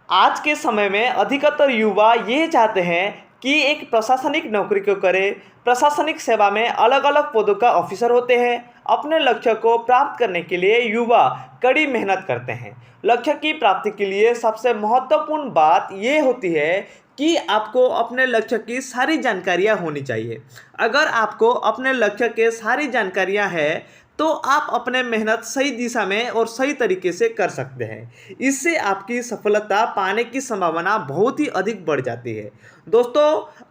आज के समय में अधिकतर युवा ये चाहते हैं कि एक प्रशासनिक नौकरी को करें। प्रशासनिक सेवा में अलग अलग पदों का ऑफिसर होते हैं। अपने लक्ष्य को प्राप्त करने के लिए युवा कड़ी मेहनत करते हैं। लक्ष्य की प्राप्ति के लिए सबसे महत्वपूर्ण बात ये होती है कि आपको अपने लक्ष्य की सारी जानकारियाँ होनी चाहिए। अगर आपको अपने लक्ष्य के सारी जानकारियाँ हैं तो आप अपने मेहनत सही दिशा में और सही तरीके से कर सकते हैं। इससे आपकी सफलता पाने की संभावना बहुत ही अधिक बढ़ जाती है। दोस्तों,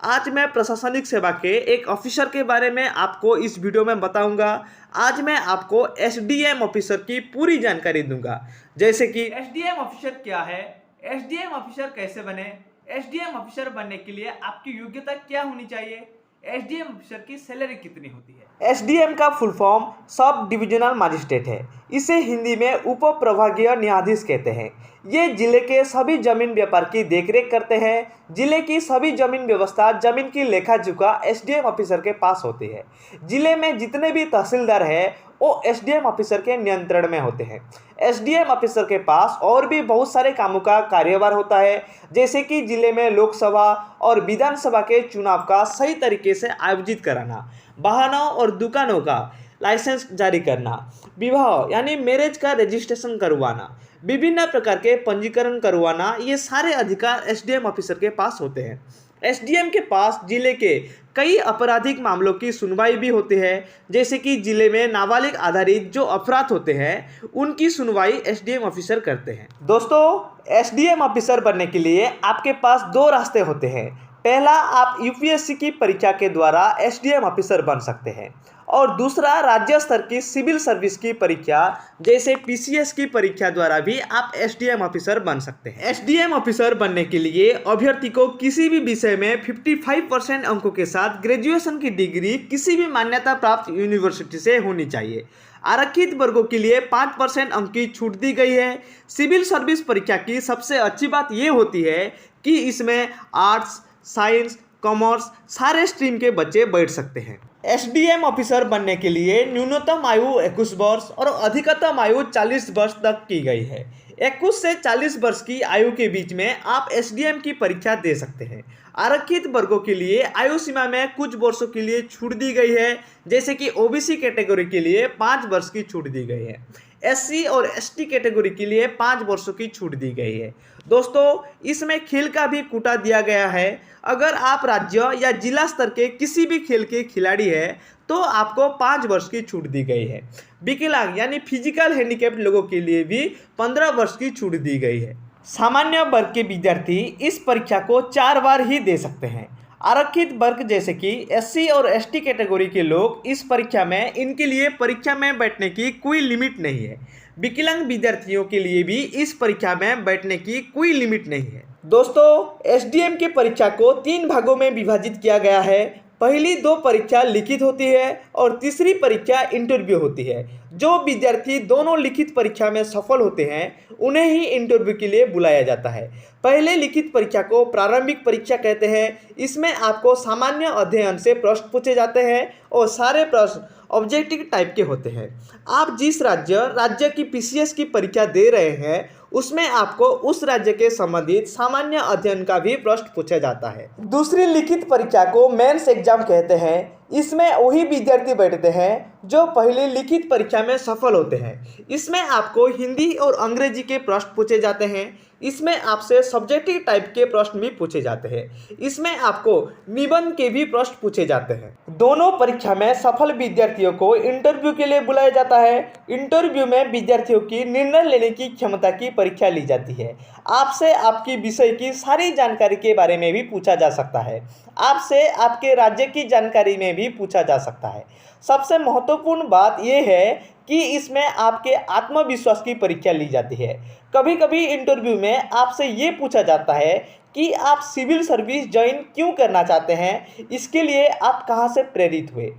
आज मैं प्रशासनिक सेवा के एक ऑफिसर के बारे में आपको इस वीडियो में बताऊंगा। आज मैं आपको एसडीएम ऑफिसर की पूरी जानकारी दूंगा, जैसे कि एसडीएम ऑफिसर क्या है, एसडीएम ऑफिसर कैसे बने, एसडीएम ऑफिसर बनने के लिए आपकी योग्यता क्या होनी चाहिए, एसडीएम ऑफिसर की सैलरी कितनी होती है। एसडीएम का full form sub divisional magistrate है। इसे हिंदी में उप प्रभागीय न्यायाधीश कहते हैं। ये जिले के सभी जमीन व्यापार की देखरेख करते हैं। जिले की सभी जमीन व्यवस्था, जमीन की लेखा जोखा एसडीएम ऑफिसर के पास होती है। जिले में जितने भी तहसीलदार हैं वो एसडीएम ऑफिसर के नियंत्रण में होते हैं। एसडीएम ऑफिसर के पास और भी बहुत सारे कामों का कार्यभार होता है, जैसे कि जिले में लोकसभा और विधानसभा के चुनाव का सही तरीके से आयोजित कराना, वाहनों और दुकानों का लाइसेंस जारी करना, विवाह यानी मैरिज का रजिस्ट्रेशन करवाना, विभिन्न प्रकार के पंजीकरण करवाना, ये सारे अधिकार एसडीएम ऑफिसर के पास होते हैं। एसडीएम के पास जिले के कई आपराधिक मामलों की सुनवाई भी होती है, जैसे कि जिले में नाबालिग आधारित जो अपराध होते हैं उनकी सुनवाई एसडीएम ऑफिसर करते हैं। दोस्तों, एसडीएम ऑफिसर बनने के लिए आपके पास दो रास्ते होते हैं। पहला, आप यूपीएससी की परीक्षा के द्वारा एसडीएम ऑफिसर बन सकते हैं, और दूसरा राज्य स्तर की सिविल सर्विस की परीक्षा जैसे पीसीएस की परीक्षा द्वारा भी आप एसडीएम ऑफिसर बन सकते हैं। एसडीएम ऑफिसर बनने के लिए अभ्यर्थी को किसी भी विषय में 55% अंकों के साथ ग्रेजुएशन की डिग्री किसी भी मान्यता प्राप्त यूनिवर्सिटी से होनी चाहिए। आरक्षित वर्गों के लिए 5% अंक की छूट दी गई है। सिविल सर्विस परीक्षा की सबसे अच्छी बात ये होती है कि इसमें आर्ट्स, साइंस, कॉमर्स सारे स्ट्रीम के बच्चे बैठ सकते हैं। एसडीएम ऑफिसर बनने के लिए न्यूनतम आयु 21 वर्ष और अधिकतम आयु 40 वर्ष तक की गई है। 21 से 40 वर्ष की आयु के बीच में आप एसडीएम की परीक्षा दे सकते हैं। आरक्षित वर्गों के लिए आयु सीमा में कुछ वर्षों के लिए छूट दी गई है, जैसे कि ओबीसी कैटेगरी के लिए 5 वर्ष की छूट दी गई है। एससी और एसटी कैटेगरी के लिए 5 वर्षों की छूट दी गई है। दोस्तों, इसमें खेल का भी कोटा दिया गया है। अगर आप राज्य या जिला स्तर के किसी भी खेल के खिलाड़ी हैं तो आपको 5 वर्ष की छूट दी गई है। विकलांग यानी फिजिकल हैंडीकैप्ड लोगों के लिए भी 15 वर्ष की छूट दी गई है। सामान्य वर्ग के विद्यार्थी इस परीक्षा को 4 बार ही दे सकते हैं। आरक्षित वर्ग जैसे कि एससी और एसटी कैटेगरी के लोग इस परीक्षा में, इनके लिए परीक्षा में बैठने की कोई लिमिट नहीं है। विकलांग विद्यार्थियों के लिए भी इस परीक्षा में बैठने की कोई लिमिट नहीं है। दोस्तों, एसडीएम की परीक्षा को 3 भागों में विभाजित किया गया है। पहली 2 परीक्षा लिखित होती है और तीसरी परीक्षा इंटरव्यू होती है। जो विद्यार्थी दोनों लिखित परीक्षा में सफल होते हैं उन्हें ही इंटरव्यू के लिए बुलाया जाता है। पहले लिखित परीक्षा को प्रारंभिक परीक्षा कहते हैं। इसमें आपको सामान्य अध्ययन से प्रश्न पूछे जाते हैं और सारे प्रश्न ऑब्जेक्टिव टाइप के होते हैं। आप जिस राज्य की पीसीएस की परीक्षा दे रहे हैं उसमें आपको उस राज्य के संबंधित सामान्य अध्ययन का भी प्रश्न पूछा जाता है। दूसरी लिखित परीक्षा को मेंस एग्जाम कहते हैं। इसमें वही विद्यार्थी बैठते हैं जो पहले लिखित परीक्षा में सफल होते हैं। इसमें आपको हिंदी और अंग्रेजी के प्रश्न पूछे जाते हैं। इसमें आपसे सब्जेक्टिव टाइप के प्रश्न भी पूछे जाते हैं। इसमें आपको निबंध के भी प्रश्न पूछे जाते हैं। दोनों परीक्षा में सफल विद्यार्थियों को इंटरव्यू के लिए बुलाया जाता है। इंटरव्यू में विद्यार्थियों की निर्णय लेने की क्षमता की परीक्षा ली जाती है। आपसे आपकी विषय की सारी जानकारी के बारे में भी पूछा जा सकता है। आपसे आपके राज्य की जानकारी में भी पूछा जा सकता है। सबसे महत्वपूर्ण बात यह है कि इसमें आपके आत्मविश्वास की परीक्षा ली जाती है। कभी कभी इंटरव्यू में आपसे ये पूछा जाता है कि आप सिविल सर्विस ज्वाइन क्यों करना चाहते हैं, इसके लिए आप कहाँ से प्रेरित हुए।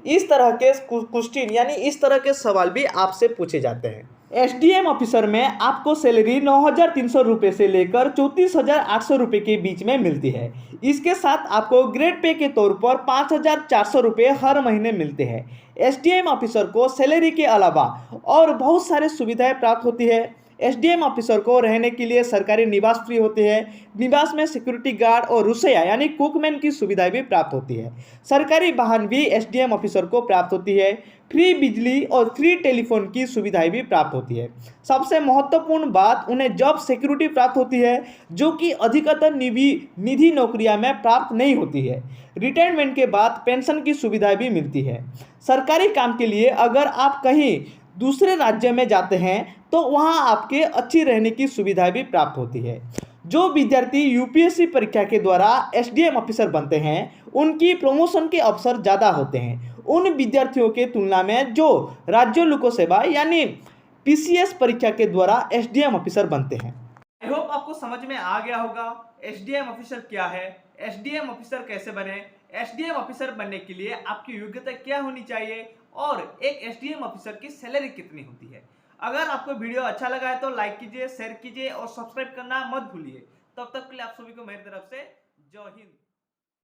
इस तरह के क्वेश्चन यानी इस तरह के सवाल भी आपसे पूछे जाते हैं। एसडीएम ऑफिसर में आपको सैलरी 9,300 रुपये से लेकर 34,800 रुपये के बीच में मिलती है। इसके साथ आपको ग्रेड पे के तौर पर 5,400 रुपये हर महीने मिलते हैं। एसडीएम ऑफिसर को सैलरी के अलावा और बहुत सारे सुविधाएं प्राप्त होती है। एसडीएम ऑफिसर को रहने के लिए सरकारी निवास फ्री होते हैं। निवास में सिक्योरिटी गार्ड और रसोइया यानी कुकमैन की सुविधाएं भी प्राप्त होती है। सरकारी वाहन भी एसडीएम ऑफिसर को प्राप्त होती है। फ्री बिजली और फ्री टेलीफोन की सुविधाएं भी प्राप्त होती है। सबसे महत्वपूर्ण बात, उन्हें जॉब सिक्योरिटी प्राप्त होती है, जो कि अधिकतर निधि नौकरियां में प्राप्त नहीं होती है। रिटायरमेंट के बाद पेंशन की सुविधाएं भी मिलती है। सरकारी काम के लिए अगर आप कहीं दूसरे राज्य में जाते हैं तो वहां आपके अच्छी रहने की सुविधाएं भी प्राप्त होती है। जो विद्यार्थी यूपीएससी परीक्षा के द्वारा एसडीएम ऑफिसर बनते हैं उनकी प्रमोशन के अवसर ज़्यादा होते हैं उन विद्यार्थियों के तुलना में जो राज्य लोक सेवा यानी पीसीएस परीक्षा के द्वारा एसडीएम ऑफिसर बनते हैं। आई होप आपको समझ में आ गया होगा एसडीएम ऑफिसर क्या है, एसडीएम ऑफिसर कैसे बने, एसडीएम ऑफिसर बनने के लिए आपकी योग्यता क्या होनी चाहिए और एक एसडीएम ऑफिसर की सैलरी कितनी होती है। अगर आपको वीडियो अच्छा लगा है तो लाइक कीजिए, शेयर कीजिए और सब्सक्राइब करना मत भूलिए। तब तक के लिए आप सभी को मेरी तरफ से जय हिंद।